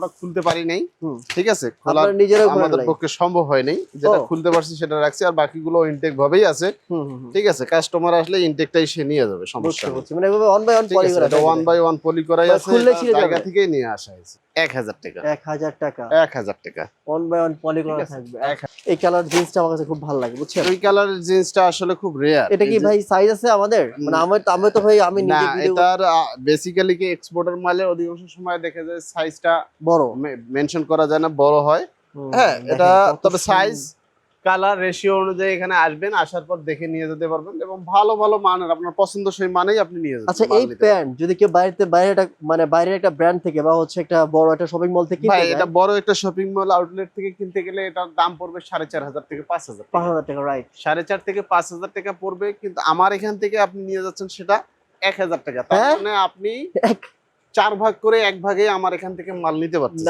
আমরা খুলতে পারি নাই, ঠিক আছে, আপনারা নিজেরাই আমাদের পক্ষে সম্ভব হয় নাই, যেটা খুলতে পারছি সেটা রাখছি, আর বাকিগুলো ইনটেক ভাবেই আছে। ঠিক আছে, কাস্টমার আসলে ইনটেকটাই সে নিয়ে যাবে, সমস্যা নেই। মানে এভাবে ওয়ান বাই ওয়ান পলি করা, এটা ওয়ান বাই ওয়ান পলি করাই আছে, খুললে ছিঁড়ে যাবে, জায়গা থেকেই নিয়ে আসা হয়েছে। 1000 টাকা, 1000 টাকা, 1000 টাকা ওয়ান বাই ওয়ান পলি করা থাকবে। এই কালার জিন্সটা আমার কাছে খুব ভালো লাগে, বুঝছেন? এই কালারের জিন্সটা আসলে খুব রেয়ার। এটা কি ভাই সাইজ আছে আমাদের? মানে আমি তো ভাই আমি নিজে ভিডিও, এটার বেসিক্যালি কি এক্সপোর্টার মালের অধিকাংশ সময় দেখা যায় সাইজটা বড় মেনশন করা যায় না, বড় হয়। হ্যাঁ, এটা তবে সাইজ কালার রেশিও অনুযায়ী এখানে আসবেন, আসার পর দেখে নিয়ে যেতে পারবেন, এবং ভালো ভালো মানের আপনার পছন্দসই মানেই আপনি নিয়ে যেতে। আচ্ছা, এই প্যান্ট যদি কেউ বাইরে একটা ব্র্যান্ড থেকে বা হচ্ছে একটা বড় একটা শপিং মল থেকে ভাই, এটা বড় একটা শপিং মল আউটলেট থেকে কিনতে গেলে এটার দাম পড়বে 4500 থেকে 5000 টাকা, রাইট? 4500 থেকে 5000 টাকা পড়বে, কিন্তু আমার এখান থেকে আপনি নিয়ে যাচ্ছেন সেটা 1000 টাকা। তার মানে আপনি 4 ভাগ করে 1 ভাগে আমার এখান থেকে মাল নিতে পারছেন।